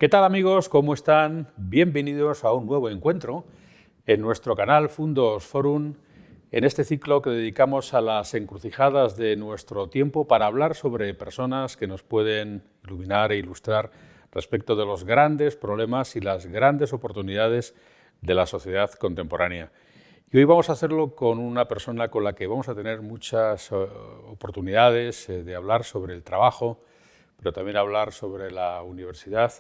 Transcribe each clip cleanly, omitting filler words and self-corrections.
¿Qué tal amigos? ¿Cómo están? Bienvenidos a un nuevo encuentro en nuestro canal Fundos Forum, en este ciclo que dedicamos a las encrucijadas de nuestro tiempo para hablar sobre personas que nos pueden iluminar e ilustrar respecto de los grandes problemas y las grandes oportunidades de la sociedad contemporánea. Y hoy vamos a hacerlo con una persona con la que vamos a tener muchas oportunidades de hablar sobre el trabajo, pero también hablar sobre la universidad,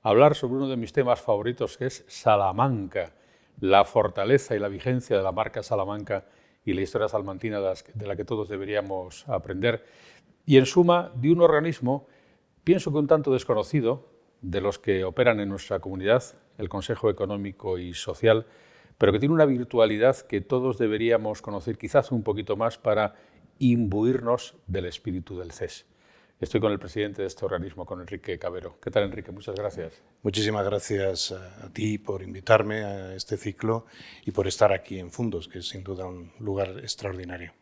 hablar sobre uno de mis temas favoritos, que es Salamanca, la fortaleza y la vigencia de la marca Salamanca y la historia salmantina de la que todos deberíamos aprender. Y en suma, de un organismo, pienso que un tanto desconocido, de los que operan en nuestra comunidad, el Consejo Económico y Social, pero que tiene una virtualidad que todos deberíamos conocer quizás un poquito más para imbuirnos del espíritu del CES. Estoy con el presidente de este organismo, con Enrique Cabero. ¿Qué tal, Enrique? Muchas gracias. Muchísimas gracias a ti por invitarme a este ciclo y por estar aquí en Fundos, que es sin duda un lugar extraordinario.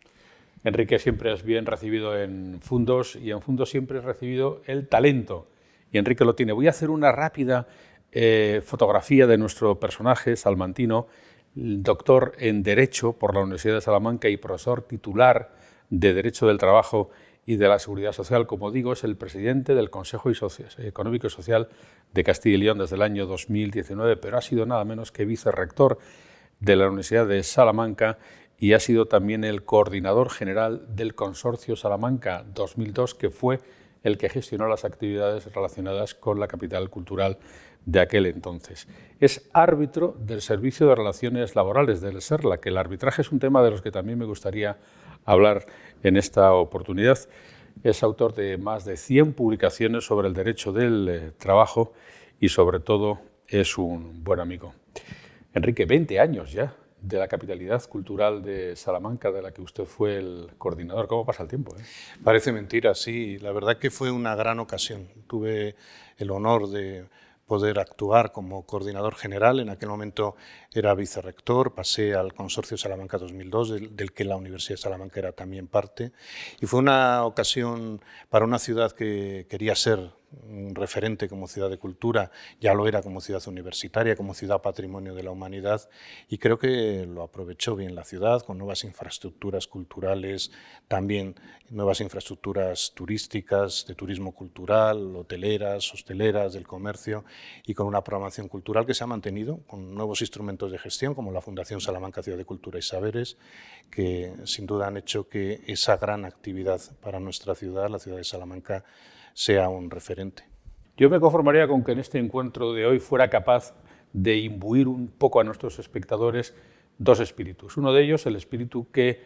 Enrique, siempre es bien recibido en Fundos y en Fundos siempre es recibido el talento. Y Enrique lo tiene. Voy a hacer una rápida fotografía de nuestro personaje salmantino, doctor en Derecho por la Universidad de Salamanca y profesor titular de Derecho del Trabajo y de la Seguridad Social. Como digo, es el presidente del Consejo Económico y Social de Castilla y León desde el año 2019, pero ha sido nada menos que vicerrector de la Universidad de Salamanca y ha sido también el coordinador general del Consorcio Salamanca 2002, que fue el que gestionó las actividades relacionadas con la capital cultural de aquel entonces. Es árbitro del Servicio de Relaciones Laborales del SERLA, que el arbitraje es un tema de los que también me gustaría hablar en esta oportunidad. Es autor de más de 100 publicaciones sobre el derecho del trabajo y sobre todo es un buen amigo. Enrique, 20 años ya de la capitalidad cultural de Salamanca, de la que usted fue el coordinador. ¿Cómo pasa el tiempo? Parece mentira, sí. La verdad que fue una gran ocasión. Tuve el honor de poder actuar como coordinador general. En aquel momento era vicerrector, pasé al Consorcio Salamanca 2002, del que la Universidad de Salamanca era también parte. Y fue una ocasión para una ciudad que quería ser un referente como ciudad de cultura, ya lo era como ciudad universitaria, como ciudad patrimonio de la humanidad, y creo que lo aprovechó bien la ciudad con nuevas infraestructuras culturales, también nuevas infraestructuras turísticas, de turismo cultural, hoteleras, hosteleras, del comercio, y con una programación cultural que se ha mantenido con nuevos instrumentos de gestión como la Fundación Salamanca Ciudad de Cultura y Saberes, que sin duda han hecho que esa gran actividad para nuestra ciudad, la ciudad de Salamanca, sea un referente. Yo me conformaría con que en este encuentro de hoy fuera capaz de imbuir un poco a nuestros espectadores dos espíritus. Uno de ellos, el espíritu que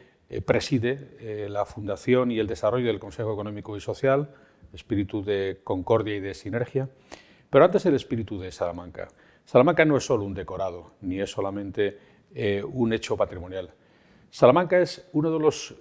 preside la fundación y el desarrollo del Consejo Económico y Social, espíritu de concordia y de sinergia, pero antes el espíritu de Salamanca. Salamanca no es solo un decorado, ni es solamente un hecho patrimonial. Salamanca es uno de los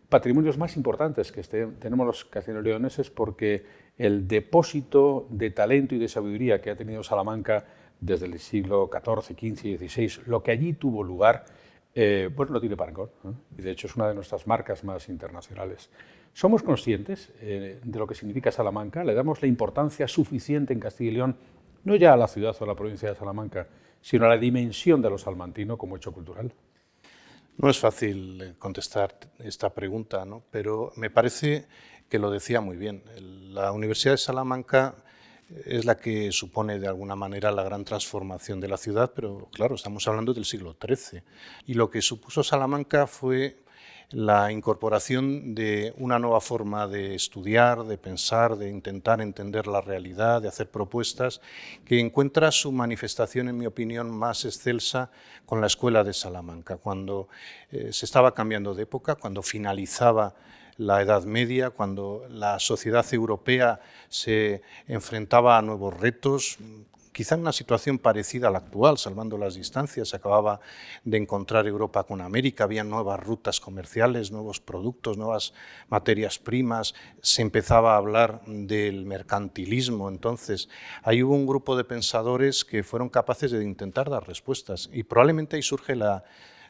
patrimonios más importantes que tenemos los castellanoleoneses, porque el depósito de talento y de sabiduría que ha tenido Salamanca desde el siglo XIV, XV y XVI, lo que allí tuvo lugar, pues no tiene parangón, ¿eh? Y de hecho es una de nuestras marcas más internacionales. ¿Somos conscientes de lo que significa Salamanca? ¿Le damos la importancia suficiente en Castilla y León, no ya a la ciudad o a la provincia de Salamanca, sino a la dimensión de lo salmantino como hecho cultural? No es fácil contestar esta pregunta, ¿no? Pero me parece que lo decía muy bien. La Universidad de Salamanca es la que supone de alguna manera la gran transformación de la ciudad, pero claro, estamos hablando del siglo XIII. Y lo que supuso Salamanca fue la incorporación de una nueva forma de estudiar, de pensar, de intentar entender la realidad, de hacer propuestas, que encuentra su manifestación, en mi opinión, más excelsa con la Escuela de Salamanca, cuando se estaba cambiando de época, cuando finalizaba la Edad Media, cuando la sociedad europea se enfrentaba a nuevos retos, quizá en una situación parecida a la actual, salvando las distancias. Se acababa de encontrar Europa con América, había nuevas rutas comerciales, nuevos productos, nuevas materias primas, se empezaba a hablar del mercantilismo. Entonces, ahí hubo un grupo de pensadores que fueron capaces de intentar dar respuestas, y probablemente ahí surge la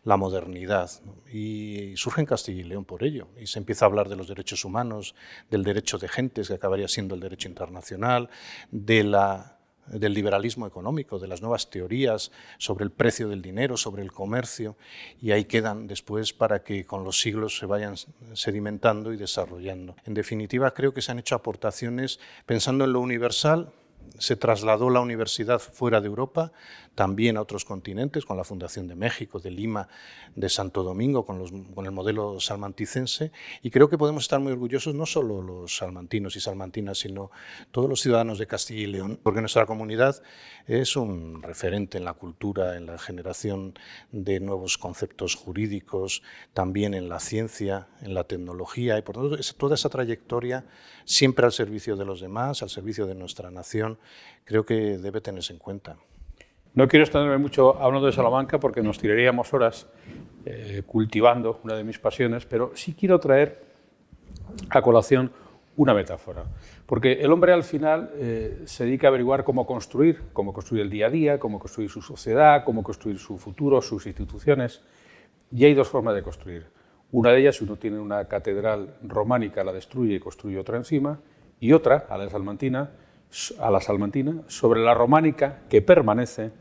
la modernidad, ¿no? Y surge en Castilla y León por ello, y se empieza a hablar de los derechos humanos, del derecho de gentes, que acabaría siendo el derecho internacional, del liberalismo económico, de las nuevas teorías sobre el precio del dinero, sobre el comercio, y ahí quedan después para que con los siglos se vayan sedimentando y desarrollando. En definitiva, creo que se han hecho aportaciones pensando en lo universal. Se trasladó la universidad fuera de Europa, también a otros continentes, con la Fundación de México, de Lima, de Santo Domingo, con el modelo salmanticense, y creo que podemos estar muy orgullosos, no solo los salmantinos y salmantinas, sino todos los ciudadanos de Castilla y León, porque nuestra comunidad es un referente en la cultura, en la generación de nuevos conceptos jurídicos, también en la ciencia, en la tecnología, y por tanto toda esa trayectoria siempre al servicio de los demás, al servicio de nuestra nación, creo que debe tenerse en cuenta. No quiero extenderme mucho hablando de Salamanca porque nos tiraríamos horas cultivando una de mis pasiones, pero sí quiero traer a colación una metáfora. Porque el hombre al final se dedica a averiguar cómo construir el día a día, cómo construir su sociedad, cómo construir su futuro, sus instituciones. Y hay dos formas de construir. Una de ellas, si uno tiene una catedral románica, la destruye y construye otra encima, y otra, a la salmantina, sobre la románica que permanece,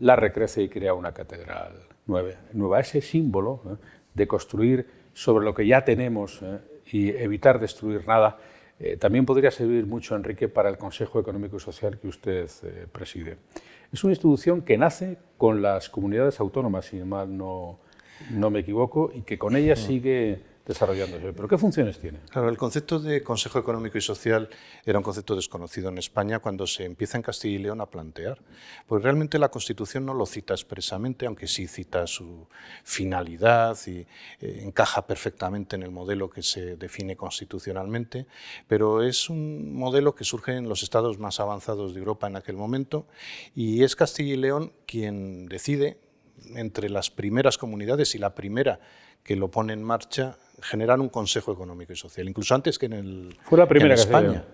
la recrece y crea una catedral nueva. Ese símbolo de construir sobre lo que ya tenemos y evitar destruir nada, también podría servir mucho, Enrique, para el Consejo Económico y Social que usted preside. Es una institución que nace con las comunidades autónomas, si mal no me equivoco, y que con ellas sigue desarrollándose. ¿Pero qué funciones tiene? Claro, el concepto de Consejo Económico y Social era un concepto desconocido en España cuando se empieza en Castilla y León a plantear. Pues realmente la Constitución no lo cita expresamente, aunque sí cita su finalidad y encaja perfectamente en el modelo que se define constitucionalmente, pero es un modelo que surge en los estados más avanzados de Europa en aquel momento, y es Castilla y León quien decide, entre las primeras comunidades y la primera que lo pone en marcha, generar un Consejo Económico y Social, incluso antes que Fue la primera en España.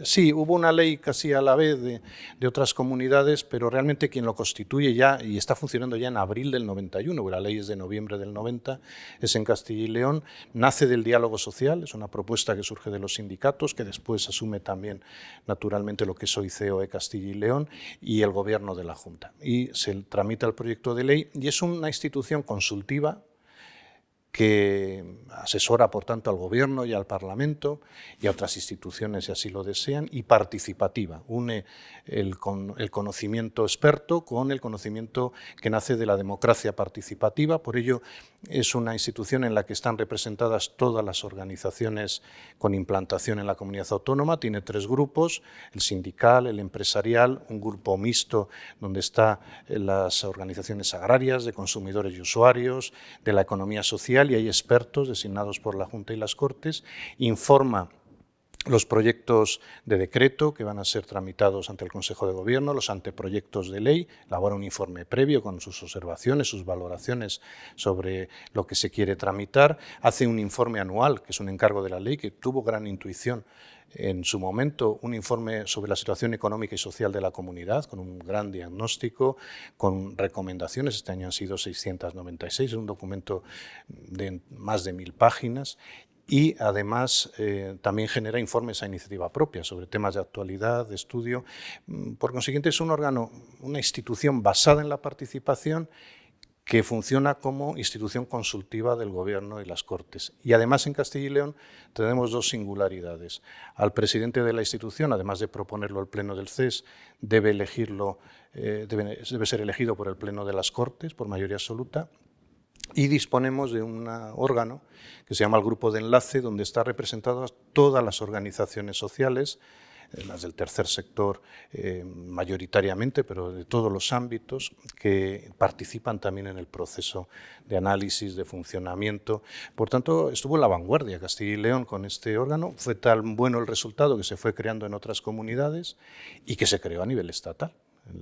Sí, hubo una ley casi a la vez de otras comunidades, pero realmente quien lo constituye ya, y está funcionando ya en abril del 91, porque la ley es de noviembre del 90, es en Castilla y León, nace del diálogo social, es una propuesta que surge de los sindicatos, que después asume también naturalmente lo que es OICOE Castilla y León, y el gobierno de la Junta. Y se tramita el proyecto de ley, y es una institución consultiva, que asesora, por tanto, al Gobierno y al Parlamento y a otras instituciones, si así lo desean, y participativa. Une el conocimiento experto con el conocimiento que nace de la democracia participativa. Por ello, es una institución en la que están representadas todas las organizaciones con implantación en la comunidad autónoma. Tiene 3 grupos, el sindical, el empresarial, un grupo mixto donde están las organizaciones agrarias, de consumidores y usuarios, de la economía social, y hay expertos designados por la Junta y las Cortes. Informa los proyectos de decreto que van a ser tramitados ante el Consejo de Gobierno, los anteproyectos de ley, elabora un informe previo con sus observaciones, sus valoraciones sobre lo que se quiere tramitar, hace un informe anual, que es un encargo de la ley, que tuvo gran intuición en su momento, un informe sobre la situación económica y social de la comunidad, con un gran diagnóstico, con recomendaciones. Este año han sido 696, es un documento de más de 1000 páginas, y además también genera informes a iniciativa propia sobre temas de actualidad, de estudio. Por consiguiente, es un órgano, una institución basada en la participación, que funciona como institución consultiva del Gobierno y las Cortes. Y además en Castilla y León tenemos 2 singularidades. Al presidente de la institución, además de proponerlo el Pleno del CES, debe ser elegido por el Pleno de las Cortes por mayoría absoluta. Y disponemos de un órgano que se llama el Grupo de Enlace, donde están representadas todas las organizaciones sociales, las del tercer sector mayoritariamente, pero de todos los ámbitos, que participan también en el proceso de análisis, de funcionamiento. Por tanto, estuvo en la vanguardia Castilla y León con este órgano. Fue tan bueno el resultado que se fue creando en otras comunidades y que se creó a nivel estatal.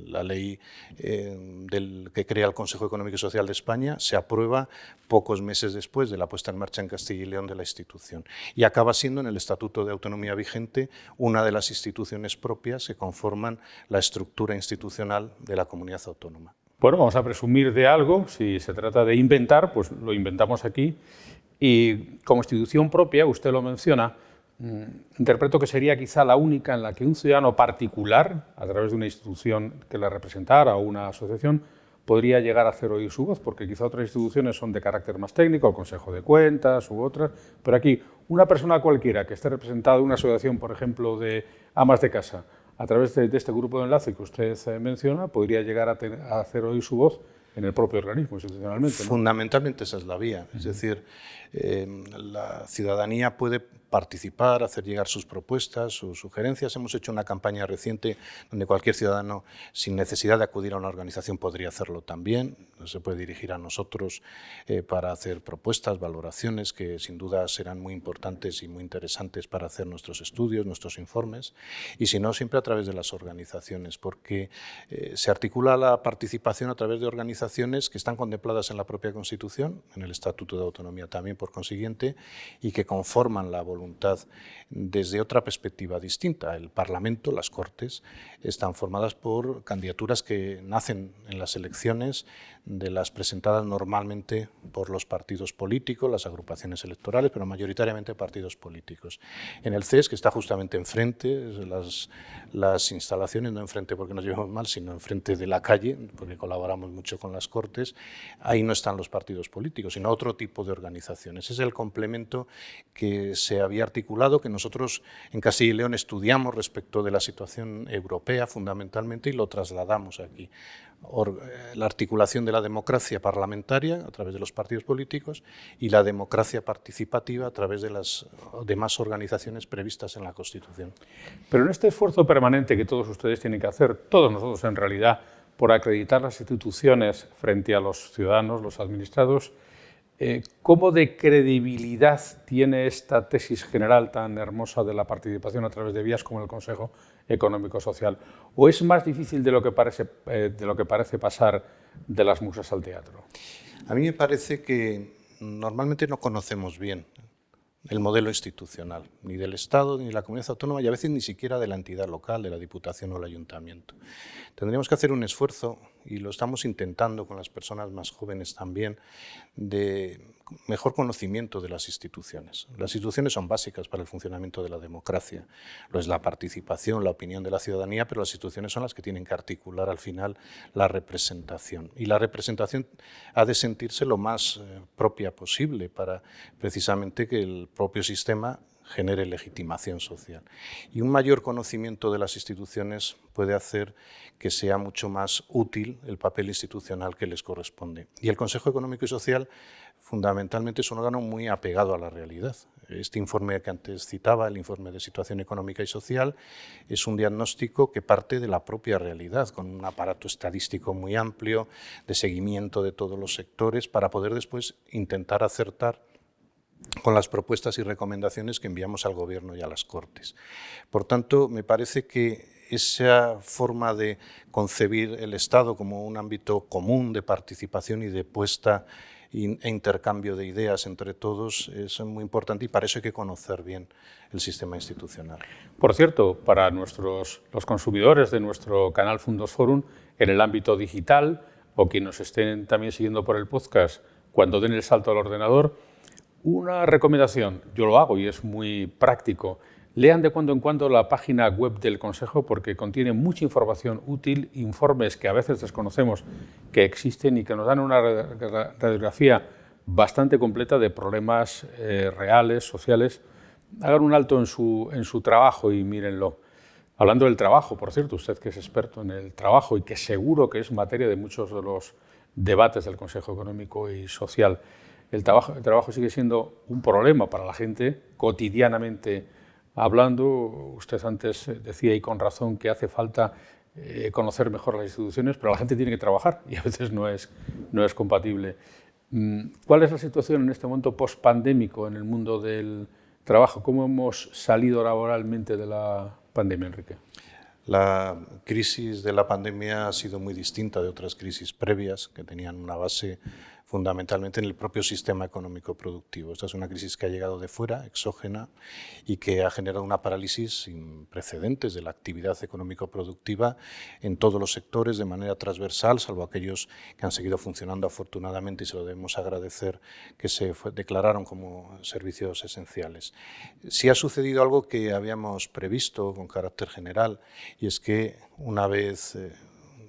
La ley que crea el Consejo Económico y Social de España se aprueba pocos meses después de la puesta en marcha en Castilla y León de la institución, y acaba siendo en el Estatuto de Autonomía vigente una de las instituciones propias que conforman la estructura institucional de la comunidad autónoma. Bueno, vamos a presumir de algo. Si se trata de inventar, pues lo inventamos aquí. Y como institución propia, usted lo menciona, interpreto que sería quizá la única en la que un ciudadano particular, a través de una institución que le representara o una asociación, podría llegar a hacer oír su voz, porque quizá otras instituciones son de carácter más técnico, el Consejo de Cuentas u otras, pero aquí una persona cualquiera que esté representada en una asociación, por ejemplo, de amas de casa, a través de este grupo de enlace que usted menciona, podría llegar a hacer oír su voz en el propio organismo, institucionalmente, ¿no? Fundamentalmente esa es la vía, es decir, la ciudadanía puede participar, hacer llegar sus propuestas, sus sugerencias. Hemos hecho una campaña reciente donde cualquier ciudadano, sin necesidad de acudir a una organización, podría hacerlo también. Se puede dirigir a nosotros para hacer propuestas, valoraciones, que sin duda serán muy importantes y muy interesantes para hacer nuestros estudios, nuestros informes, y si no, siempre a través de las organizaciones, porque se articula la participación a través de organizaciones que están contempladas en la propia Constitución, en el Estatuto de Autonomía también, por consiguiente, y que conforman la voluntad desde otra perspectiva distinta. El Parlamento, las Cortes, están formadas por candidaturas que nacen en las elecciones, de las presentadas normalmente por los partidos políticos, las agrupaciones electorales, pero mayoritariamente partidos políticos. En el CES, que está justamente enfrente, las instalaciones, no enfrente porque nos llevamos mal, sino enfrente de la calle, porque colaboramos mucho con las Cortes, ahí no están los partidos políticos, sino otro tipo de organizaciones. Es el complemento que se había articulado, que nosotros en Castilla y León estudiamos respecto de la situación europea fundamentalmente y lo trasladamos aquí. La articulación de la democracia parlamentaria a través de los partidos políticos y la democracia participativa a través de las demás organizaciones previstas en la Constitución. Pero en este esfuerzo permanente que todos ustedes tienen que hacer, todos nosotros en realidad, por acreditar las instituciones frente a los ciudadanos, los administrados, ¿cómo de credibilidad tiene esta tesis general tan hermosa de la participación a través de vías como el Consejo Económico Social? ¿O es más difícil de lo que parece pasar de las musas al teatro? A mí me parece que normalmente no conocemos bien el modelo institucional, ni del Estado, ni de la comunidad autónoma, y a veces ni siquiera de la entidad local, de la Diputación o el Ayuntamiento. Tendríamos que hacer un esfuerzo, y lo estamos intentando con las personas más jóvenes también, de mejor conocimiento de las instituciones. Las instituciones son básicas para el funcionamiento de la democracia. Lo es la participación, la opinión de la ciudadanía, pero las instituciones son las que tienen que articular al final la representación. Y la representación ha de sentirse lo más propia posible para precisamente que el propio sistema genere legitimación social. Y un mayor conocimiento de las instituciones puede hacer que sea mucho más útil el papel institucional que les corresponde. Y el Consejo Económico y Social fundamentalmente es un órgano muy apegado a la realidad. Este informe que antes citaba, el informe de situación económica y social, es un diagnóstico que parte de la propia realidad, con un aparato estadístico muy amplio, de seguimiento de todos los sectores, para poder después intentar acertar con las propuestas y recomendaciones que enviamos al Gobierno y a las Cortes. Por tanto, me parece que esa forma de concebir el Estado como un ámbito común de participación y de puesta e intercambio de ideas entre todos es muy importante, y para eso hay que conocer bien el sistema institucional. Por cierto, para los consumidores de nuestro canal Fundos Forum, en el ámbito digital, o quienes nos estén también siguiendo por el podcast, cuando den el salto al ordenador, una recomendación, yo lo hago y es muy práctico: lean de cuando en cuando la página web del Consejo, porque contiene mucha información útil, informes que a veces desconocemos que existen y que nos dan una radiografía bastante completa de problemas reales, sociales. Hagan un alto en su trabajo y mírenlo. Hablando del trabajo, por cierto, usted que es experto en el trabajo y que seguro que es materia de muchos de los debates del Consejo Económico y Social, el trabajo sigue siendo un problema para la gente cotidianamente hablando. Usted antes decía, y con razón, que hace falta conocer mejor las instituciones, pero la gente tiene que trabajar y a veces no es compatible. ¿Cuál es la situación en este momento post-pandémico en el mundo del trabajo? ¿Cómo hemos salido laboralmente de la pandemia, Enrique? La crisis de la pandemia ha sido muy distinta de otras crisis previas que tenían una base fundamentalmente en el propio sistema económico productivo. Esta es una crisis que ha llegado de fuera, exógena, y que ha generado una parálisis sin precedentes de la actividad económico-productiva en todos los sectores de manera transversal, salvo aquellos que han seguido funcionando afortunadamente, y se lo debemos agradecer, que se declararon como servicios esenciales. Sí ha sucedido algo que habíamos previsto con carácter general, y es que una vez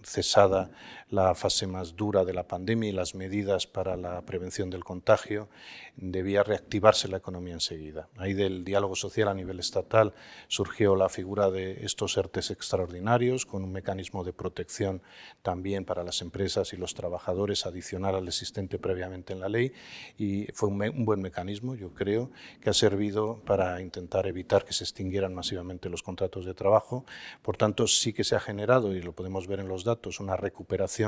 cesada la fase más dura de la pandemia y las medidas para la prevención del contagio, debía reactivarse la economía enseguida. Ahí del diálogo social a nivel estatal surgió la figura de estos ERTEs extraordinarios, con un mecanismo de protección también para las empresas y los trabajadores adicional al existente previamente en la ley, y fue un buen mecanismo, yo creo, que ha servido para intentar evitar que se extinguieran masivamente los contratos de trabajo. Por tanto, sí que se ha generado, y lo podemos ver en los datos, una recuperación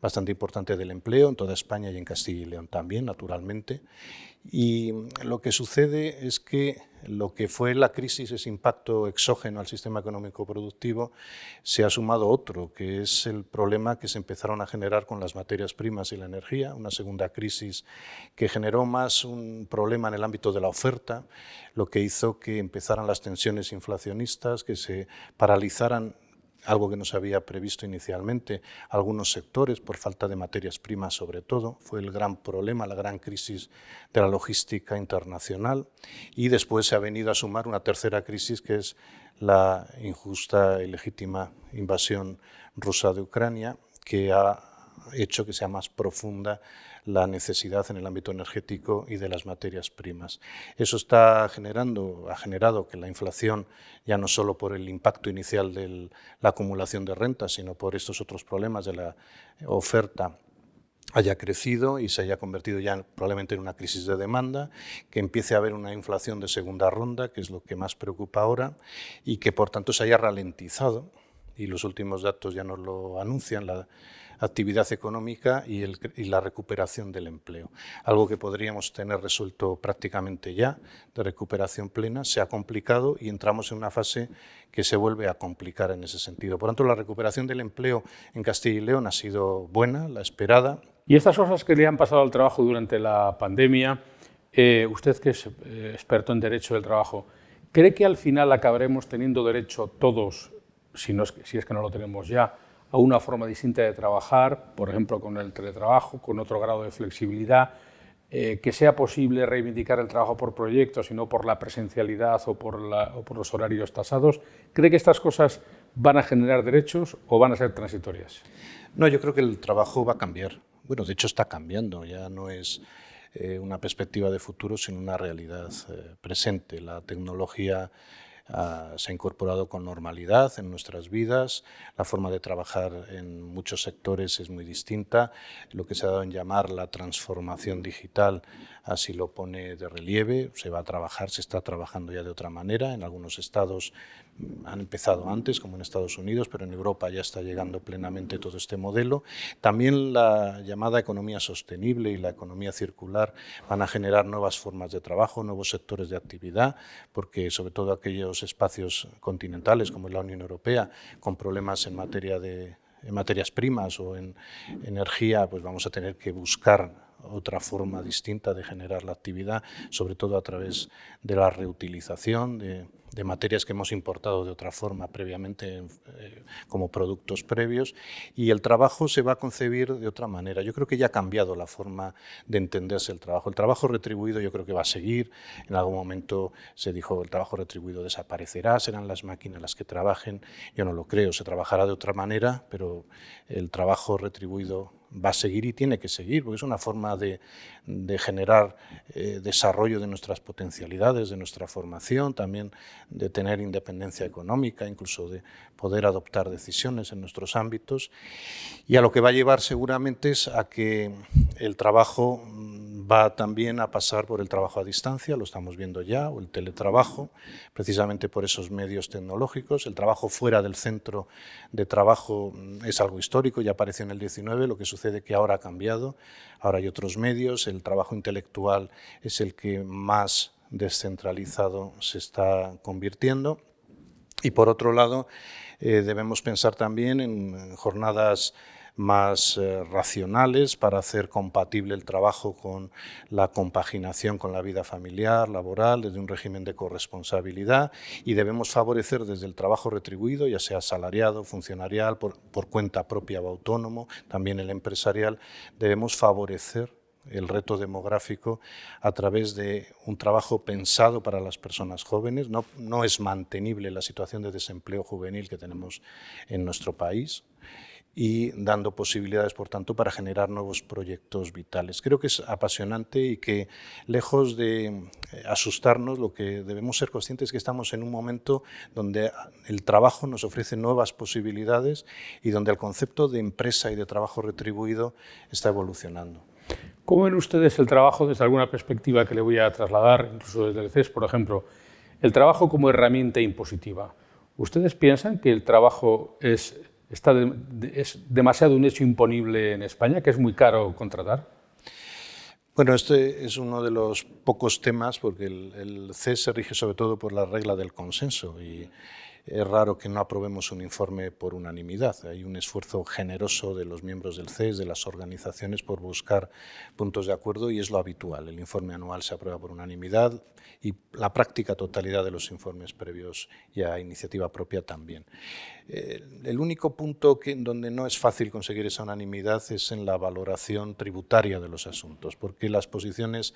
bastante importante del empleo en toda España y en Castilla y León también, naturalmente. Y lo que sucede es que lo que fue la crisis, ese impacto exógeno al sistema económico productivo, se ha sumado otro, que es el problema que se empezaron a generar con las materias primas y la energía, una segunda crisis que generó más un problema en el ámbito de la oferta, lo que hizo que empezaran las tensiones inflacionistas, que se paralizaran, algo que no se había previsto inicialmente, algunos sectores por falta de materias primas sobre todo. Fue el gran problema, la gran crisis de la logística internacional, y después se ha venido a sumar una tercera crisis, que es la injusta y legítima invasión rusa de Ucrania, que ha hecho que sea más profunda la necesidad en el ámbito energético y de las materias primas. Eso ha generado que la inflación, ya no solo por el impacto inicial de la acumulación de rentas, sino por estos otros problemas de la oferta, haya crecido y se haya convertido ya probablemente en una crisis de demanda, que empiece a haber una inflación de segunda ronda, que es lo que más preocupa ahora, y que por tanto se haya ralentizado, y los últimos datos ya nos lo anuncian, la actividad económica y la recuperación del empleo. Algo que podríamos tener resuelto prácticamente ya, de recuperación plena, se ha complicado y entramos en una fase que se vuelve a complicar en ese sentido. Por tanto, la recuperación del empleo en Castilla y León ha sido buena, la esperada. Y estas cosas que le han pasado al trabajo durante la pandemia, usted que es experto en derecho del trabajo, ¿cree que al final acabaremos teniendo derecho todos, si es que no lo tenemos ya, a una forma distinta de trabajar, por ejemplo con el teletrabajo, con otro grado de flexibilidad, que sea posible reivindicar el trabajo por proyectos y no por la presencialidad o por los horarios tasados? ¿Cree que estas cosas van a generar derechos o van a ser transitorias? No, yo creo que el trabajo va a cambiar. Bueno, de hecho está cambiando, ya no es una perspectiva de futuro, sino una realidad presente. La tecnología se ha incorporado con normalidad en nuestras vidas, la forma de trabajar en muchos sectores es muy distinta, lo que se ha dado en llamar la transformación digital así lo pone de relieve, se está trabajando ya de otra manera, en algunos estados han empezado antes, como en Estados Unidos, pero en Europa ya está llegando plenamente todo este modelo. También la llamada economía sostenible y la economía circular van a generar nuevas formas de trabajo, nuevos sectores de actividad, porque sobre todo aquellos espacios continentales como es la Unión Europea, con problemas en materias primas o en energía, pues vamos a tener que buscar otra forma distinta de generar la actividad, sobre todo a través de la reutilización de materias que hemos importado de otra forma previamente como productos previos, y el trabajo se va a concebir de otra manera. Yo creo que ya ha cambiado la forma de entenderse el trabajo. El trabajo retribuido yo creo que va a seguir. En algún momento se dijo el trabajo retribuido desaparecerá, serán las máquinas las que trabajen. Yo no lo creo, se trabajará de otra manera, pero el trabajo retribuido va a seguir y tiene que seguir, porque es una forma de generar desarrollo de nuestras potencialidades, de nuestra formación, también de tener independencia económica, incluso de poder adoptar decisiones en nuestros ámbitos. Y a lo que va a llevar seguramente es a que el trabajo va también a pasar por el trabajo a distancia, lo estamos viendo ya, o el teletrabajo, precisamente por esos medios tecnológicos. El trabajo fuera del centro de trabajo es algo histórico, ya apareció en el 19, lo que sucede que ahora ha cambiado, ahora hay otros medios, el trabajo intelectual es el que más descentralizado se está convirtiendo. Y por otro lado, debemos pensar también en jornadas más racionales para hacer compatible el trabajo con la compaginación con la vida familiar, laboral, desde un régimen de corresponsabilidad, y debemos favorecer desde el trabajo retribuido, ya sea asalariado, funcionarial, por cuenta propia o autónomo, también el empresarial, debemos favorecer el reto demográfico a través de un trabajo pensado para las personas jóvenes. No es mantenible la situación de desempleo juvenil que tenemos en nuestro país, y dando posibilidades, por tanto, para generar nuevos proyectos vitales. Creo que es apasionante y que, lejos de asustarnos, lo que debemos ser conscientes es que estamos en un momento donde el trabajo nos ofrece nuevas posibilidades y donde el concepto de empresa y de trabajo retribuido está evolucionando. ¿Cómo ven ustedes el trabajo desde alguna perspectiva que le voy a trasladar, incluso desde el CES, por ejemplo, el trabajo como herramienta impositiva? ¿Ustedes piensan que el trabajo es demasiado un hecho imponible en España, que es muy caro contratar? Bueno, este es uno de los pocos temas, porque el CES se rige sobre todo por la regla del consenso, y es raro que no aprobemos un informe por unanimidad. Hay un esfuerzo generoso de los miembros del CES, de las organizaciones, por buscar puntos de acuerdo, y es lo habitual. El informe anual se aprueba por unanimidad y la práctica totalidad de los informes previos y a iniciativa propia también. El único punto donde no es fácil conseguir esa unanimidad es en la valoración tributaria de los asuntos, porque las posiciones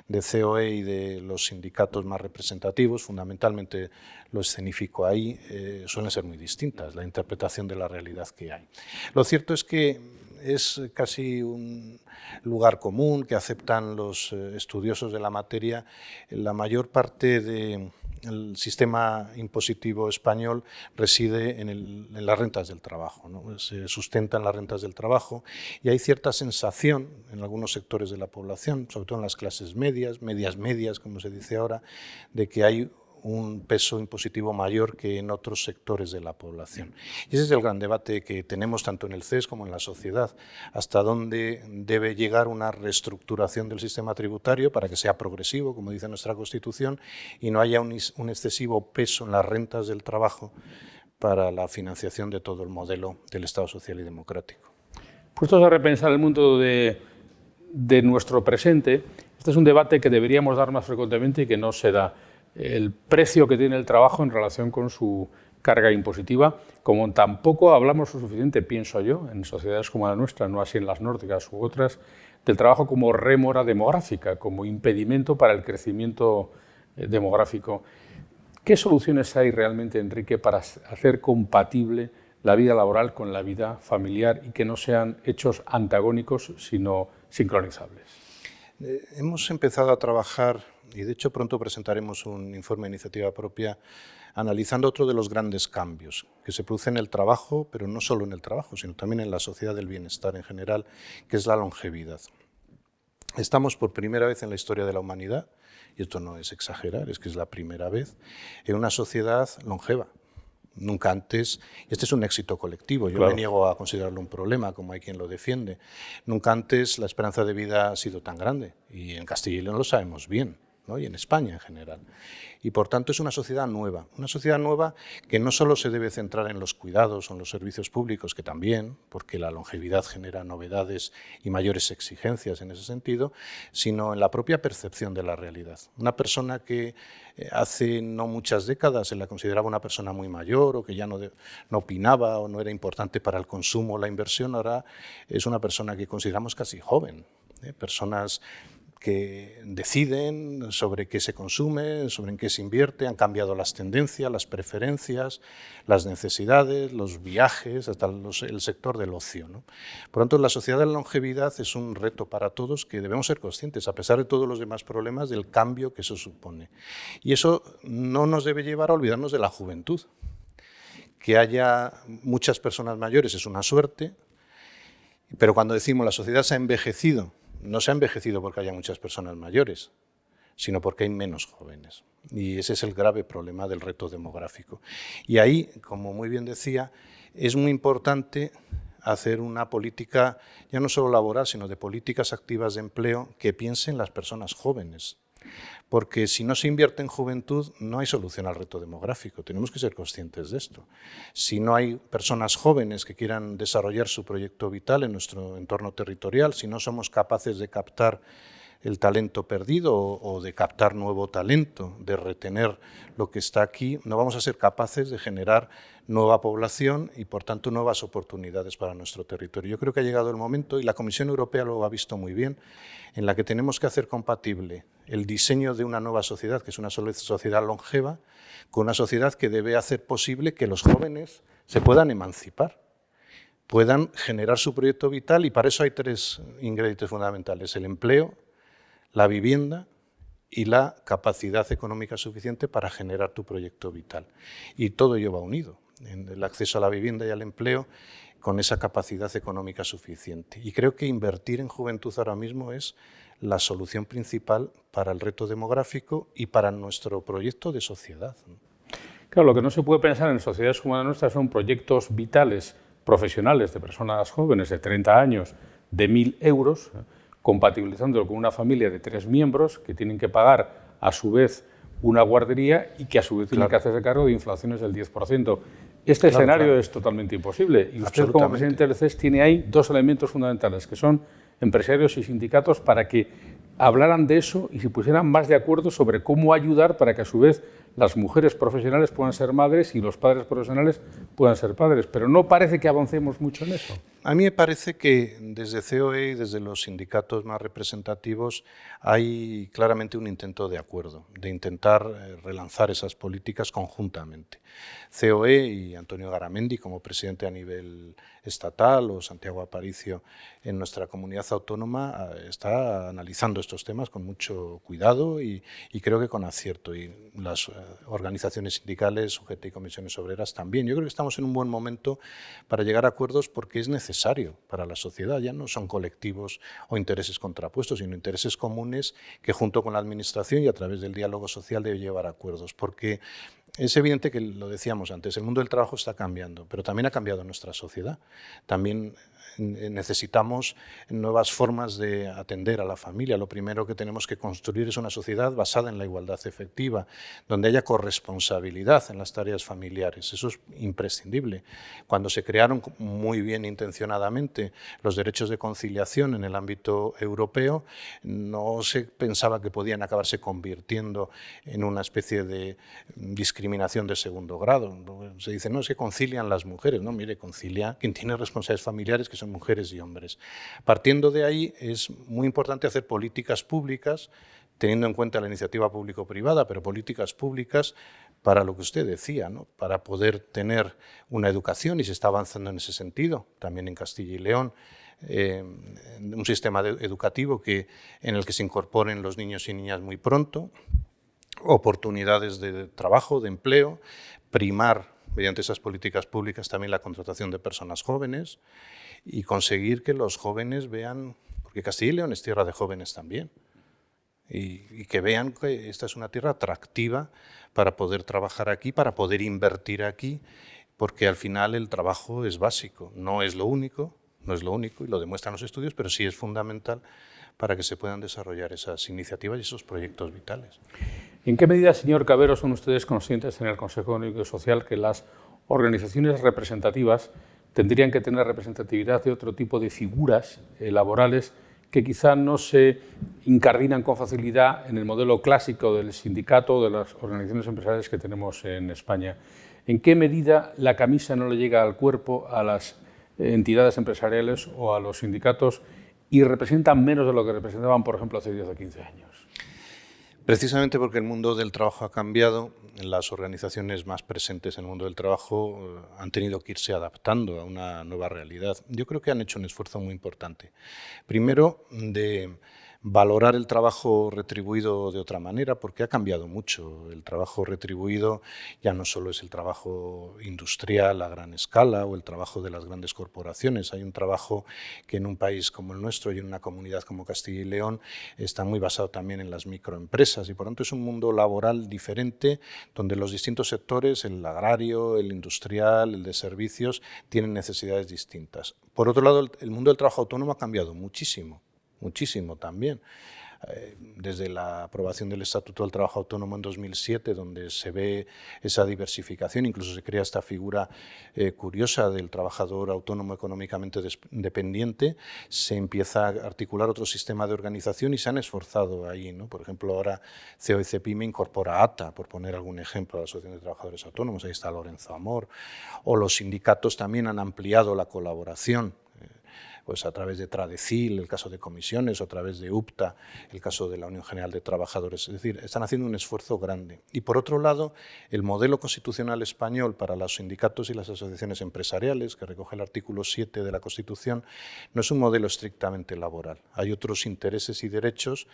de COE y de los sindicatos más representativos, fundamentalmente lo escenifico ahí, suelen ser muy distintas, la interpretación de la realidad que hay. Lo cierto es que es casi un lugar común que aceptan los estudiosos de la materia. La mayor parte del sistema impositivo español reside en las rentas del trabajo, ¿no? Se sustenta en las rentas del trabajo, y hay cierta sensación en algunos sectores de la población, sobre todo en las clases medias, como se dice ahora, de que hay un peso impositivo mayor que en otros sectores de la población. Y ese es el gran debate que tenemos tanto en el CES como en la sociedad: hasta dónde debe llegar una reestructuración del sistema tributario para que sea progresivo, como dice nuestra Constitución, y no haya un excesivo peso en las rentas del trabajo para la financiación de todo el modelo del Estado social y democrático. Puestos a repensar el mundo de nuestro presente, este es un debate que deberíamos dar más frecuentemente y que no se da. El precio que tiene el trabajo en relación con su carga impositiva, como tampoco hablamos lo suficiente, pienso yo, en sociedades como la nuestra, no así en las nórdicas u otras, del trabajo como rémora demográfica, como impedimento para el crecimiento demográfico. ¿Qué soluciones hay realmente, Enrique, para hacer compatible la vida laboral con la vida familiar y que no sean hechos antagónicos, sino sincronizables? Hemos empezado a trabajar, y de hecho pronto presentaremos un informe de iniciativa propia, analizando otro de los grandes cambios que se producen en el trabajo, pero no solo en el trabajo, sino también en la sociedad del bienestar en general, que es la longevidad. Estamos por primera vez en la historia de la humanidad, y esto no es exagerar, es que es la primera vez, en una sociedad longeva. Nunca antes, este es un éxito colectivo, yo me niego a considerarlo un problema, como hay quien lo defiende. Nunca antes la esperanza de vida ha sido tan grande, y en Castilla y León lo sabemos bien, ¿no? Y en España en general. Y por tanto es una sociedad nueva que no solo se debe centrar en los cuidados o en los servicios públicos, que también, porque la longevidad genera novedades y mayores exigencias en ese sentido, sino en la propia percepción de la realidad. Una persona que hace no muchas décadas se la consideraba una persona muy mayor, o que ya no opinaba o no era importante para el consumo o la inversión, ahora es una persona que consideramos casi joven, personas que deciden sobre qué se consume, sobre en qué se invierte, han cambiado las tendencias, las preferencias, las necesidades, los viajes, hasta el sector del ocio, ¿no? Por lo tanto, la sociedad de la longevidad es un reto para todos que debemos ser conscientes, a pesar de todos los demás problemas, del cambio que eso supone. Y eso no nos debe llevar a olvidarnos de la juventud. Que haya muchas personas mayores es una suerte, pero cuando decimos la sociedad se ha envejecido, no se ha envejecido porque haya muchas personas mayores, sino porque hay menos jóvenes. Y ese es el grave problema del reto demográfico. Y ahí, como muy bien decía, es muy importante hacer una política, ya no solo laboral, sino de políticas activas de empleo que piensen en las personas jóvenes. Porque si no se invierte en juventud, no hay solución al reto demográfico. Tenemos que ser conscientes de esto. Si no hay personas jóvenes que quieran desarrollar su proyecto vital en nuestro entorno territorial, si no somos capaces de captar el talento perdido o de captar nuevo talento, de retener lo que está aquí, no vamos a ser capaces de generar nueva población y, por tanto, nuevas oportunidades para nuestro territorio. Yo creo que ha llegado el momento, y la Comisión Europea lo ha visto muy bien, en la que tenemos que hacer compatible el diseño de una nueva sociedad, que es una sociedad longeva, con una sociedad que debe hacer posible que los jóvenes se puedan emancipar, puedan generar su proyecto vital, y para eso hay 3 ingredientes fundamentales: el empleo, la vivienda y la capacidad económica suficiente para generar tu proyecto vital. Y todo ello va unido, en el acceso a la vivienda y al empleo, con esa capacidad económica suficiente. Y creo que invertir en juventud ahora mismo es la solución principal para el reto demográfico y para nuestro proyecto de sociedad. Claro, lo que no se puede pensar en sociedades como la nuestra son proyectos vitales, profesionales, de personas jóvenes de 30 años, de 1.000 euros, compatibilizándolo con una familia de 3 miembros que tienen que pagar a su vez una guardería y que a su vez tienen que hacerse cargo de inflaciones del 10%. Este escenario es totalmente imposible, y usted, como presidente del CES, tiene ahí 2 elementos fundamentales, que son empresarios y sindicatos, para que hablaran de eso y se pusieran más de acuerdo sobre cómo ayudar para que a su vez las mujeres profesionales puedan ser madres y los padres profesionales puedan ser padres. Pero no parece que avancemos mucho en eso. A mí me parece que desde COE y desde los sindicatos más representativos hay claramente un intento de acuerdo, de intentar relanzar esas políticas conjuntamente. COE y Antonio Garamendi como presidente a nivel estatal, o Santiago Aparicio en nuestra comunidad autónoma, está analizando estos temas con mucho cuidado y creo que con acierto. Y las organizaciones sindicales, UGT y comisiones obreras también. Yo creo que estamos en un buen momento para llegar a acuerdos, porque es necesario para la sociedad. Ya no son colectivos o intereses contrapuestos, sino intereses comunes que, junto con la Administración y a través del diálogo social, debe llevar a acuerdos. Porque es evidente que, lo decíamos antes, el mundo del trabajo está cambiando, pero también ha cambiado nuestra sociedad. También necesitamos nuevas formas de atender a la familia. Lo primero que tenemos que construir es una sociedad basada en la igualdad efectiva, donde haya corresponsabilidad en las tareas familiares. Eso es imprescindible. Cuando se crearon muy bien intencionadamente los derechos de conciliación en el ámbito europeo, no se pensaba que podían acabarse convirtiendo en una especie de discriminación de segundo grado. Se dice, no, es que concilian las mujeres. No, mire, concilia quien tiene responsabilidades familiares, que son mujeres y hombres. Partiendo de ahí, es muy importante hacer políticas públicas, teniendo en cuenta la iniciativa público-privada, pero políticas públicas para lo que usted decía, ¿no? Para poder tener una educación, y se está avanzando en ese sentido, también en Castilla y León, un sistema educativo en el que se incorporen los niños y niñas muy pronto, oportunidades de trabajo, de empleo, primar mediante esas políticas públicas también la contratación de personas jóvenes y conseguir que los jóvenes vean, porque Castilla y León es tierra de jóvenes también, y que vean que esta es una tierra atractiva para poder trabajar aquí, para poder invertir aquí, porque al final el trabajo es básico, no es lo único, y lo demuestran los estudios, pero sí es fundamental para que se puedan desarrollar esas iniciativas y esos proyectos vitales. ¿En qué medida, señor Cabero, son ustedes conscientes en el Consejo Económico y Social que las organizaciones representativas tendrían que tener representatividad de otro tipo de figuras laborales que quizá no se incardinan con facilidad en el modelo clásico del sindicato o de las organizaciones empresariales que tenemos en España? ¿En qué medida la camisa no le llega al cuerpo a las entidades empresariales o a los sindicatos y representan menos de lo que representaban, por ejemplo, hace 10 o 15 años? Precisamente porque el mundo del trabajo ha cambiado, las organizaciones más presentes en el mundo del trabajo han tenido que irse adaptando a una nueva realidad. Yo creo que han hecho un esfuerzo muy importante. Primero, de valorar el trabajo retribuido de otra manera, porque ha cambiado mucho. El trabajo retribuido ya no solo es el trabajo industrial a gran escala o el trabajo de las grandes corporaciones. Hay un trabajo que en un país como el nuestro y en una comunidad como Castilla y León está muy basado también en las microempresas, y por tanto es un mundo laboral diferente donde los distintos sectores, el agrario, el industrial, el de servicios, tienen necesidades distintas. Por otro lado, el mundo del trabajo autónomo ha cambiado muchísimo también. desde la aprobación del Estatuto del Trabajo Autónomo en 2007, donde se ve esa diversificación, incluso se crea esta figura curiosa del trabajador autónomo económicamente dependiente, se empieza a articular otro sistema de organización y se han esforzado ahí, ¿no? Por ejemplo, ahora COE-CEPIME incorpora ATA, por poner algún ejemplo, a la Asociación de Trabajadores Autónomos, ahí está Lorenzo Amor, o los sindicatos también han ampliado la colaboración, pues a través de Tradecil, el caso de comisiones, o a través de UPTA, el caso de la Unión General de Trabajadores. Es decir, están haciendo un esfuerzo grande. Y por otro lado, el modelo constitucional español para los sindicatos y las asociaciones empresariales, que recoge el artículo 7 de la Constitución, no es un modelo estrictamente laboral. Hay otros intereses y derechos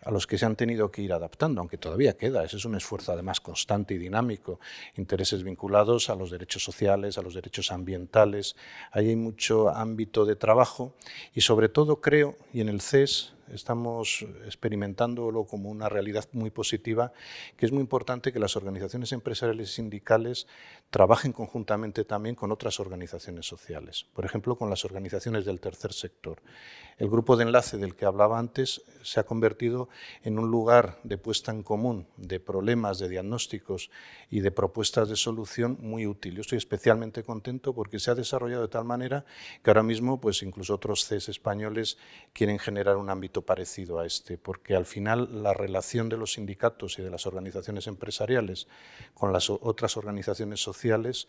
a los que se han tenido que ir adaptando, aunque todavía queda. Ese es un esfuerzo además constante y dinámico. Intereses vinculados a los derechos sociales, a los derechos ambientales. Ahí hay mucho ámbito de trabajo y sobre todo creo, y en el CES estamos experimentándolo como una realidad muy positiva, que es muy importante que las organizaciones empresariales y sindicales trabajen conjuntamente también con otras organizaciones sociales, por ejemplo, con las organizaciones del tercer sector. El grupo de enlace del que hablaba antes se ha convertido en un lugar de puesta en común de problemas, de diagnósticos y de propuestas de solución muy útil. Yo estoy especialmente contento porque se ha desarrollado de tal manera que ahora mismo pues, incluso otros CES españoles quieren generar un ámbito parecido a este, porque al final la relación de los sindicatos y de las organizaciones empresariales con las otras organizaciones sociales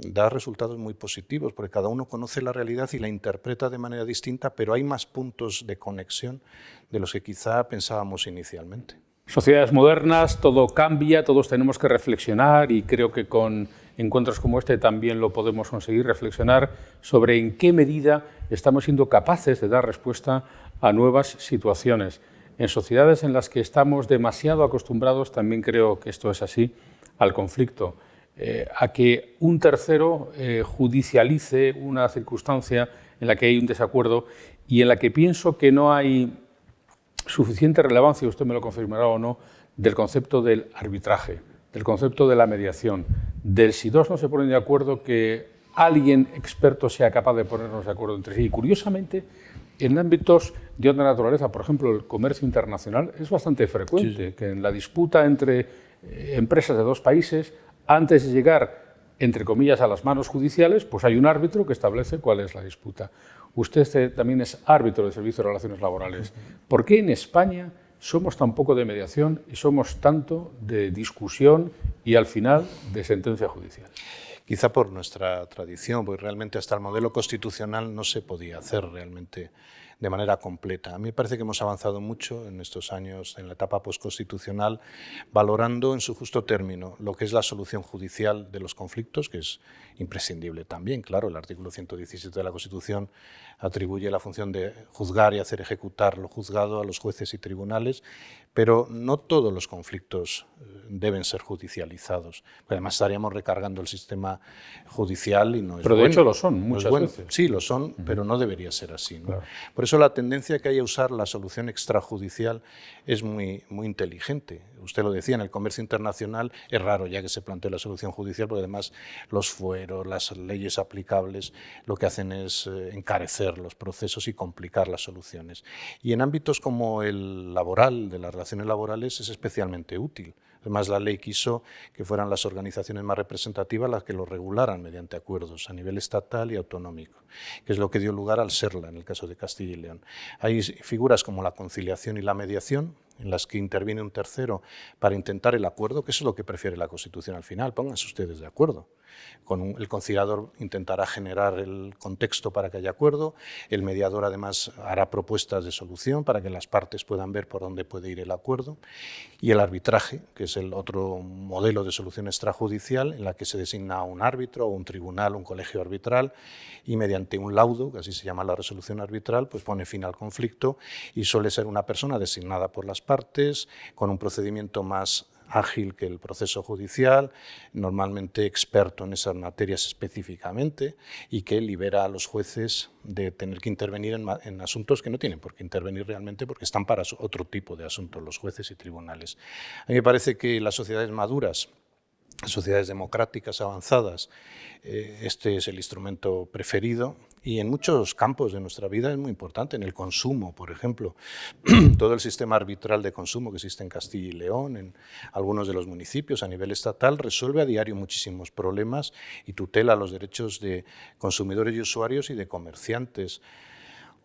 da resultados muy positivos, porque cada uno conoce la realidad y la interpreta de manera distinta, pero hay más puntos de conexión de los que quizá pensábamos inicialmente. Sociedades modernas, todo cambia, todos tenemos que reflexionar y creo que con encuentros como este también lo podemos conseguir, reflexionar sobre en qué medida estamos siendo capaces de dar respuesta a nuevas situaciones. En sociedades en las que estamos demasiado acostumbrados, también creo que esto es así, al conflicto, a que un tercero judicialice una circunstancia en la que hay un desacuerdo y en la que pienso que no hay suficiente relevancia, usted me lo confirmará o no, del concepto del arbitraje, del concepto de la mediación, del si dos no se ponen de acuerdo, que alguien experto sea capaz de ponernos de acuerdo entre sí. Y curiosamente, en ámbitos de otra naturaleza, por ejemplo, el comercio internacional, es bastante frecuente que en la disputa entre empresas de dos países, antes de llegar, entre comillas, a las manos judiciales, pues hay un árbitro que establece cuál es la disputa. Usted también es árbitro de Servicio de Relaciones Laborales. ¿Por qué en España somos tan poco de mediación y somos tanto de discusión y al final de sentencia judicial? Quizá por nuestra tradición, porque realmente hasta el modelo constitucional no se podía hacer realmente de manera completa. A mí me parece que hemos avanzado mucho en estos años, en la etapa postconstitucional, valorando en su justo término lo que es la solución judicial de los conflictos, que es imprescindible también. Claro, el artículo 117 de la Constitución atribuye la función de juzgar y hacer ejecutar lo juzgado a los jueces y tribunales, pero no todos los conflictos deben ser judicializados. Además, estaríamos recargando el sistema judicial y no es Pero de bueno. hecho lo son muchas veces. Sí, lo son, pero no debería ser así, ¿no? Claro. Por eso la tendencia que hay a usar la solución extrajudicial es muy inteligente. Usted lo decía, en el comercio internacional es raro ya que se plantee la solución judicial, porque además los fueros, las leyes aplicables, lo que hacen es encarecer los procesos y complicar las soluciones. Y en ámbitos como el laboral, de las relaciones laborales, es especialmente útil. Además, la ley quiso que fueran las organizaciones más representativas las que lo regularan mediante acuerdos a nivel estatal y autonómico, que es lo que dio lugar al SERLA en el caso de Castilla y León. Hay figuras como la conciliación y la mediación, en las que interviene un tercero para intentar el acuerdo, que eso es lo que prefiere la Constitución al final. Pónganse ustedes de acuerdo. El conciliador intentará generar el contexto para que haya acuerdo, el mediador además hará propuestas de solución para que las partes puedan ver por dónde puede ir el acuerdo, y el arbitraje, que es el otro modelo de solución extrajudicial en la que se designa un árbitro o un tribunal, un colegio arbitral, y mediante un laudo, que así se llama la resolución arbitral, pues pone fin al conflicto y suele ser una persona designada por las partes con un procedimiento más ágil que el proceso judicial, normalmente experto en esas materias específicamente y que libera a los jueces de tener que intervenir en asuntos que no tienen por qué intervenir realmente porque están para otro tipo de asuntos los jueces y tribunales. A mí me parece que las sociedades maduras, sociedades democráticas avanzadas, este es el instrumento preferido Y en muchos campos de nuestra vida es muy importante, en el consumo, por ejemplo. Todo el sistema arbitral de consumo que existe en Castilla y León, en algunos de los municipios a nivel estatal, resuelve a diario muchísimos problemas y tutela los derechos de consumidores y usuarios y de comerciantes.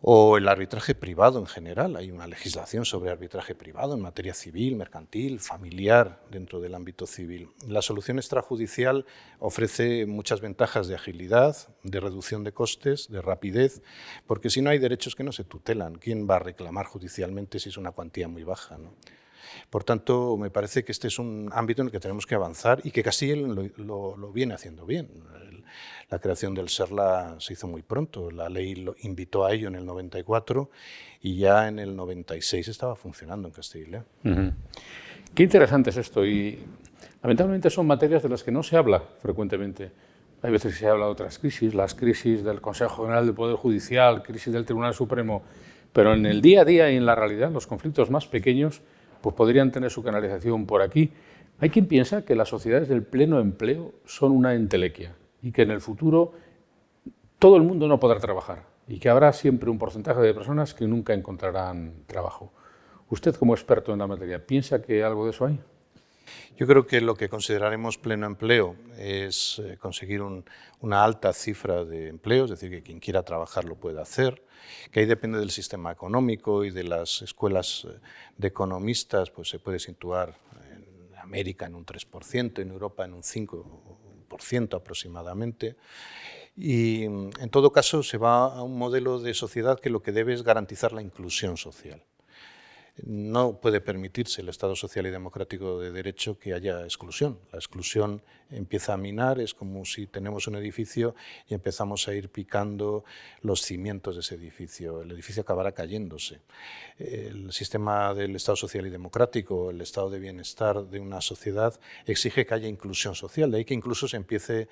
O el arbitraje privado en general. Hay una legislación sobre arbitraje privado en materia civil, mercantil, familiar, dentro del ámbito civil. La solución extrajudicial ofrece muchas ventajas de agilidad, de reducción de costes, de rapidez, porque si no hay derechos que no se tutelan, ¿quién va a reclamar judicialmente si es una cuantía muy baja, ¿no? Por tanto, me parece que este es un ámbito en el que tenemos que avanzar y que Castilla lo viene haciendo bien. La creación del SERLA se hizo muy pronto, la ley lo invitó a ello en el 94 y ya en el 96 estaba funcionando en Castilla y León. Qué interesante es esto y lamentablemente son materias de las que no se habla frecuentemente. Hay veces que se habla de otras crisis, las crisis del Consejo General del Poder Judicial, crisis del Tribunal Supremo, pero en el día a día y en la realidad los conflictos más pequeños pues podrían tener su canalización por aquí. Hay quien piensa que las sociedades del pleno empleo son una entelequia y que en el futuro todo el mundo no podrá trabajar y que habrá siempre un porcentaje de personas que nunca encontrarán trabajo. Usted, como experto en la materia, ¿piensa que algo de eso hay? Yo creo que lo que consideraremos pleno empleo es conseguir una alta cifra de empleo, es decir, que quien quiera trabajar lo pueda hacer, que ahí depende del sistema económico y de las escuelas de economistas, pues se puede situar en América en un 3%, en Europa en un 5% aproximadamente. Y en todo caso se va a un modelo de sociedad que lo que debe es garantizar la inclusión social. No puede permitirse el Estado social y democrático de derecho que haya exclusión. La exclusión empieza a minar, es como si tenemos un edificio y empezamos a ir picando los cimientos de ese edificio. El edificio acabará cayéndose. El sistema del Estado social y democrático, el estado de bienestar de una sociedad, exige que haya inclusión social. De ahí que incluso se empiece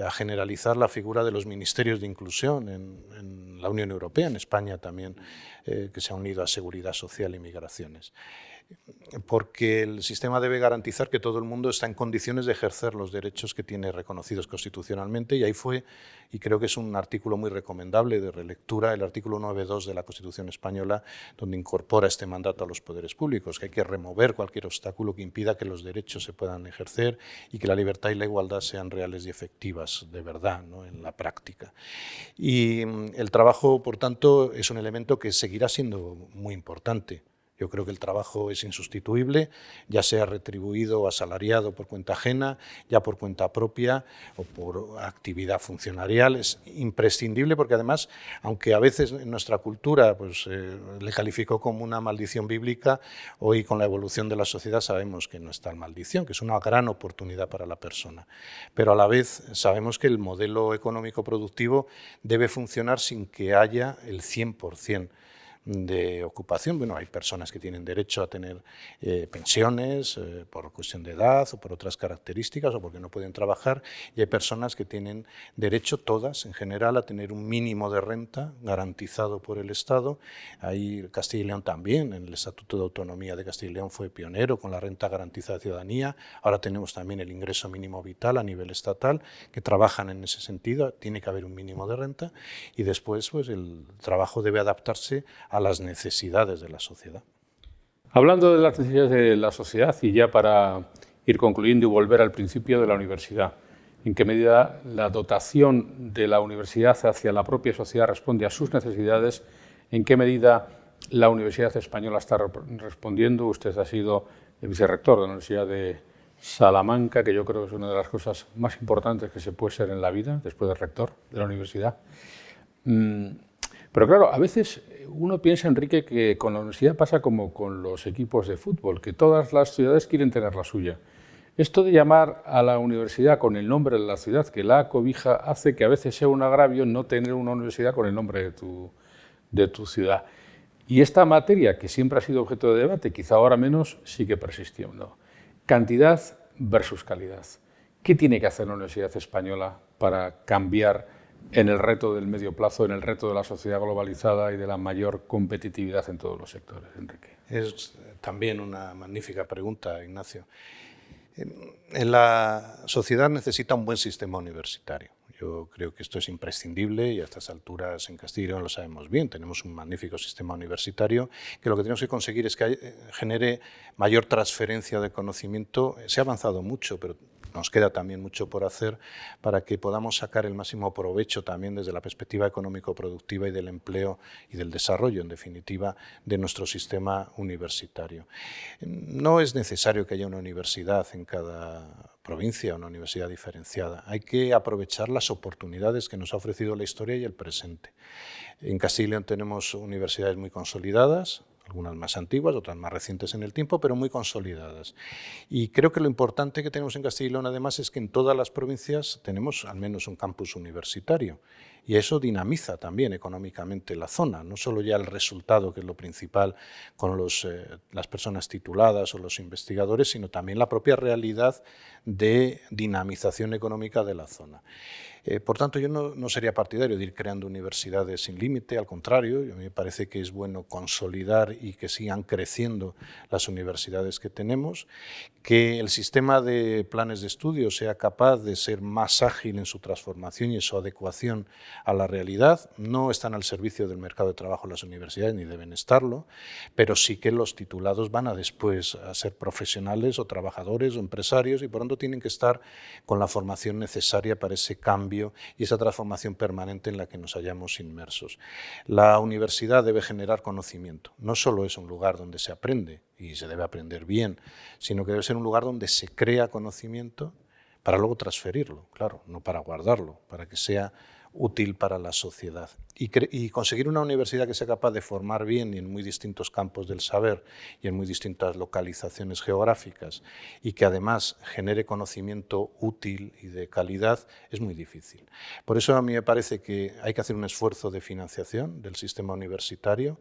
a generalizar la figura de los ministerios de inclusión en la Unión Europea, en España también, que se ha unido a Seguridad Social y Migraciones. Porque el sistema debe garantizar que todo el mundo está en condiciones de ejercer los derechos que tiene reconocidos constitucionalmente, y ahí fue, y creo que es un artículo muy recomendable de relectura, el artículo 9.2 de la Constitución española, donde incorpora este mandato a los poderes públicos, que hay que remover cualquier obstáculo que impida que los derechos se puedan ejercer y que la libertad y la igualdad sean reales y efectivas de verdad, ¿no?, en la práctica. Y el trabajo, por tanto, es un elemento que seguirá siendo muy importante. Yo creo que el trabajo es insustituible, ya sea retribuido o asalariado por cuenta ajena, ya por cuenta propia o por actividad funcionarial. Es imprescindible porque además, aunque a veces en nuestra cultura pues, le calificó como una maldición bíblica, hoy con la evolución de la sociedad sabemos que no es tal maldición, que es una gran oportunidad para la persona. Pero a la vez sabemos que el modelo económico productivo debe funcionar sin que haya el 100% de ocupación. Bueno, hay personas que tienen derecho a tener pensiones por cuestión de edad o por otras características o porque no pueden trabajar, y hay personas que tienen derecho, todas en general, a tener un mínimo de renta garantizado por el Estado. Ahí Castilla y León también, en el Estatuto de Autonomía de Castilla y León fue pionero con la renta garantizada de ciudadanía. Ahora tenemos también el ingreso mínimo vital a nivel estatal, que trabajan en ese sentido. Tiene que haber un mínimo de renta y después pues, el trabajo debe adaptarse a las necesidades de la sociedad. Hablando de las necesidades de la sociedad y ya para ir concluyendo y volver al principio de la universidad, ¿en qué medida la dotación de la universidad hacia la propia sociedad responde a sus necesidades? ¿En qué medida la Universidad Española está respondiendo? Usted ha sido el vicerrector de la Universidad de Salamanca, que yo creo que es una de las cosas más importantes que se puede ser en la vida, después de rector de la universidad. Pero claro, a veces uno piensa, Enrique, que con la universidad pasa como con los equipos de fútbol, que todas las ciudades quieren tener la suya. Esto de llamar a la universidad con el nombre de la ciudad que la cobija hace que a veces sea un agravio no tener una universidad con el nombre de tu ciudad. Y esta materia, que siempre ha sido objeto de debate, quizá ahora menos, sigue persistiendo. Cantidad versus calidad. ¿Qué tiene que hacer la Universidad Española para cambiar en el reto del medio plazo, en el reto de la sociedad globalizada y de la mayor competitividad en todos los sectores, Enrique? Es también una magnífica pregunta, Ignacio. La sociedad necesita un buen sistema universitario. Yo creo que esto es imprescindible y a estas alturas en Castilla y León lo sabemos bien. Tenemos un magnífico sistema universitario que lo que tenemos que conseguir es que genere mayor transferencia de conocimiento. Se ha avanzado mucho, pero nos queda también mucho por hacer para que podamos sacar el máximo provecho también desde la perspectiva económico-productiva y del empleo y del desarrollo, en definitiva, de nuestro sistema universitario. No es necesario que haya una universidad en cada provincia, una universidad diferenciada. Hay que aprovechar las oportunidades que nos ha ofrecido la historia y el presente. En Castilla y León tenemos universidades muy consolidadas, algunas más antiguas, otras más recientes en el tiempo, pero muy consolidadas. Y creo que lo importante que tenemos en Castilla y León, además, es que en todas las provincias tenemos al menos un campus universitario. Y eso dinamiza también económicamente la zona, no solo ya el resultado, que es lo principal, con las personas tituladas o los investigadores, sino también la propia realidad de dinamización económica de la zona. Por tanto, yo no sería partidario de ir creando universidades sin límite, al contrario, a mí me parece que es bueno consolidar y que sigan creciendo las universidades que tenemos, que el sistema de planes de estudio sea capaz de ser más ágil en su transformación y en su adecuación a la realidad. No están al servicio del mercado de trabajo las universidades, ni deben estarlo, pero sí que los titulados van a después a ser profesionales o trabajadores o empresarios y por tanto tienen que estar con la formación necesaria para ese cambio y esa transformación permanente en la que nos hallamos inmersos. La universidad debe generar conocimiento. No solo es un lugar donde se aprende y se debe aprender bien, sino que debe ser un lugar donde se crea conocimiento para luego transferirlo, claro, no para guardarlo, para que sea útil para la sociedad. Y conseguir una universidad que sea capaz de formar bien y en muy distintos campos del saber y en muy distintas localizaciones geográficas y que además genere conocimiento útil y de calidad es muy difícil. Por eso a mí me parece que hay que hacer un esfuerzo de financiación del sistema universitario.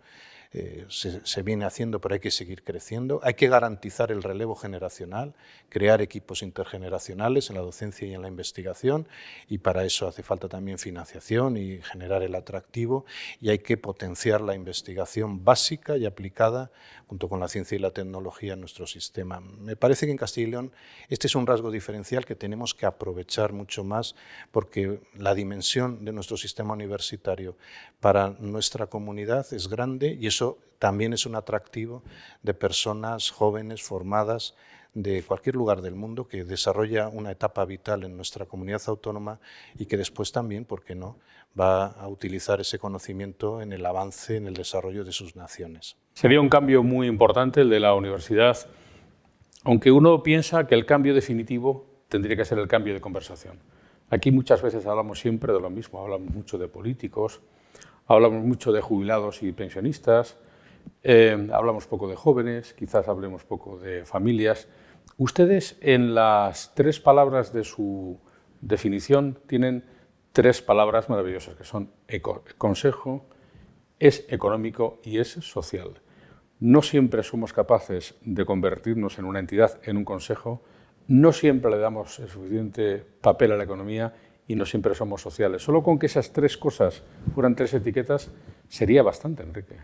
Se viene haciendo, pero hay que seguir creciendo. Hay que garantizar el relevo generacional, crear equipos intergeneracionales en la docencia y en la investigación, y para eso hace falta también financiación y generar el atractivo, y hay que potenciar la investigación básica y aplicada junto con la ciencia y la tecnología en nuestro sistema. Me parece que en Castilla y León este es un rasgo diferencial que tenemos que aprovechar mucho más, porque la dimensión de nuestro sistema universitario para nuestra comunidad es grande y eso también es un atractivo de personas jóvenes formadas de cualquier lugar del mundo que desarrolla una etapa vital en nuestra comunidad autónoma y que después también, ¿por qué no?, va a utilizar ese conocimiento en el avance, en el desarrollo de sus naciones. Sería un cambio muy importante el de la universidad, aunque uno piensa que el cambio definitivo tendría que ser el cambio de conversación. Aquí muchas veces hablamos siempre de lo mismo, hablamos mucho de políticos, hablamos mucho de jubilados y pensionistas, hablamos poco de jóvenes, quizás hablemos poco de familias. Ustedes en las 3 palabras de su definición tienen 3 palabras maravillosas, que son consejo, es económico y es social. No siempre somos capaces de convertirnos en una entidad, en un consejo, no siempre le damos el suficiente papel a la economía y no siempre somos sociales. Solo con que esas 3 cosas fueran 3 etiquetas sería bastante, Enrique.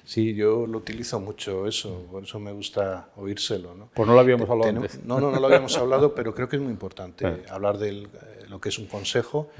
Sí, yo lo utilizo mucho eso, por eso me gusta oírselo, ¿no? Pues no lo habíamos hablado antes. No lo habíamos hablado, pero creo que es muy importante hablar de lo que es un consejo,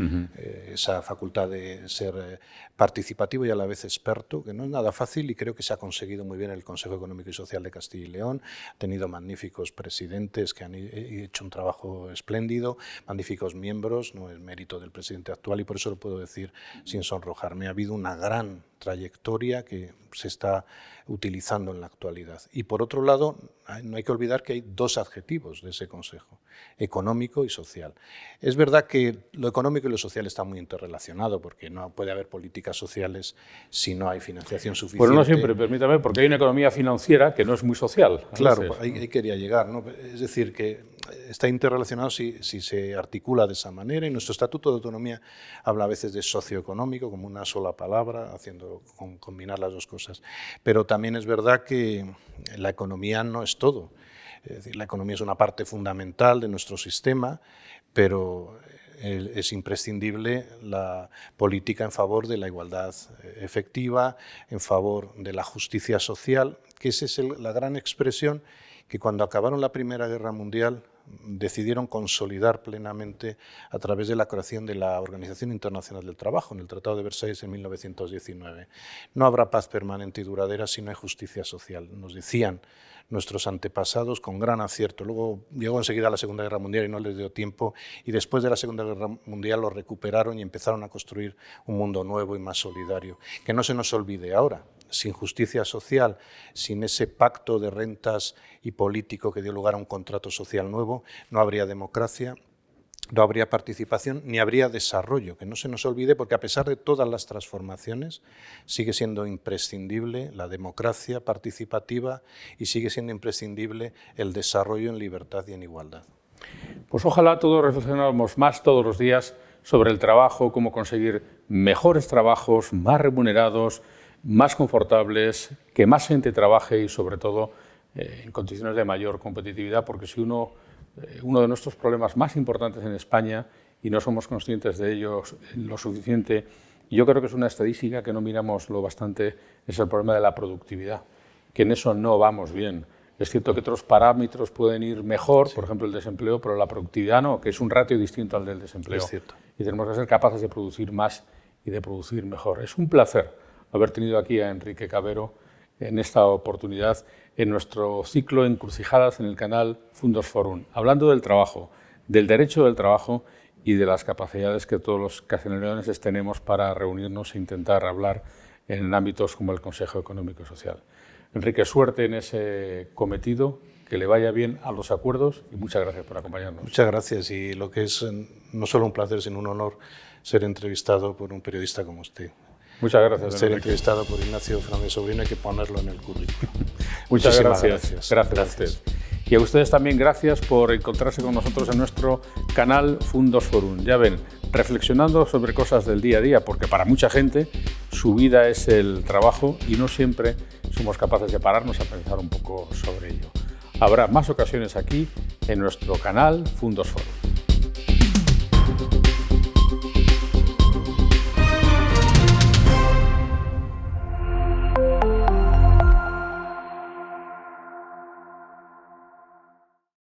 esa facultad de ser participativo y a la vez experto, que no es nada fácil y creo que se ha conseguido muy bien el Consejo Económico y Social de Castilla y León. Ha tenido magníficos presidentes que han hecho un trabajo espléndido, magníficos miembros, no es mérito del presidente actual y por eso lo puedo decir sin sonrojarme. Ha habido una gran trayectoria que se está utilizando en la actualidad. Y por otro lado, no hay que olvidar que hay 2 adjetivos de ese consejo, económico y social. Es verdad que lo económico y lo social está muy interrelacionado, porque no puede haber políticas sociales si no hay financiación suficiente. Pues no siempre, permítame, porque hay una economía financiera que no es muy social. Claro, ahí quería llegar, ¿no? Es decir, que está interrelacionado si se articula de esa manera, y nuestro Estatuto de Autonomía habla a veces de socioeconómico como una sola palabra, combinar las 2 cosas. Pero también es verdad que la economía no es todo. Es decir, la economía es una parte fundamental de nuestro sistema, pero es imprescindible la política en favor de la igualdad efectiva, en favor de la justicia social, que esa es la gran expresión que cuando acabaron la Primera Guerra Mundial decidieron consolidar plenamente a través de la creación de la Organización Internacional del Trabajo, en el Tratado de Versalles en 1919. No habrá paz permanente y duradera si no hay justicia social, nos decían nuestros antepasados con gran acierto. Luego llegó enseguida la Segunda Guerra Mundial y no les dio tiempo, y después de la Segunda Guerra Mundial lo recuperaron y empezaron a construir un mundo nuevo y más solidario. Que no se nos olvide ahora, sin justicia social, sin ese pacto de rentas y político que dio lugar a un contrato social nuevo, no habría democracia, no habría participación ni habría desarrollo. Que no se nos olvide, porque a pesar de todas las transformaciones sigue siendo imprescindible la democracia participativa y sigue siendo imprescindible el desarrollo en libertad y en igualdad. Pues ojalá todos reflexionáramos más todos los días sobre el trabajo, cómo conseguir mejores trabajos, más remunerados, más confortables, que más gente trabaje y sobre todo en condiciones de mayor competitividad, porque si uno de nuestros problemas más importantes en España, y no somos conscientes de ellos lo suficiente, y yo creo que es una estadística que no miramos lo bastante, es el problema de la productividad, que en eso no vamos bien. Es cierto que otros parámetros pueden ir mejor, por ejemplo el desempleo, pero la productividad no, que es un ratio distinto al del desempleo. Es cierto. Y tenemos que ser capaces de producir más y de producir mejor. Es un placer haber tenido aquí a Enrique Cavero en esta oportunidad en nuestro ciclo Encrucijadas en el canal Fundos Forum, hablando del trabajo, del derecho del trabajo y de las capacidades que todos los castellanoleoneses tenemos para reunirnos e intentar hablar en ámbitos como el Consejo Económico y Social. Enrique, suerte en ese cometido, que le vaya bien a los acuerdos y muchas gracias por acompañarnos. Muchas gracias, y lo que es no solo un placer, sino un honor ser entrevistado por un periodista como usted. Muchas gracias. Ser entrevistado por Ignacio Fernández Sobrino hay que ponerlo en el currículum. Muchas gracias. Gracias a usted. Y a ustedes también gracias por encontrarse con nosotros en nuestro canal Fundos Forum. Ya ven, reflexionando sobre cosas del día a día, porque para mucha gente su vida es el trabajo y no siempre somos capaces de pararnos a pensar un poco sobre ello. Habrá más ocasiones aquí en nuestro canal Fundos Forum.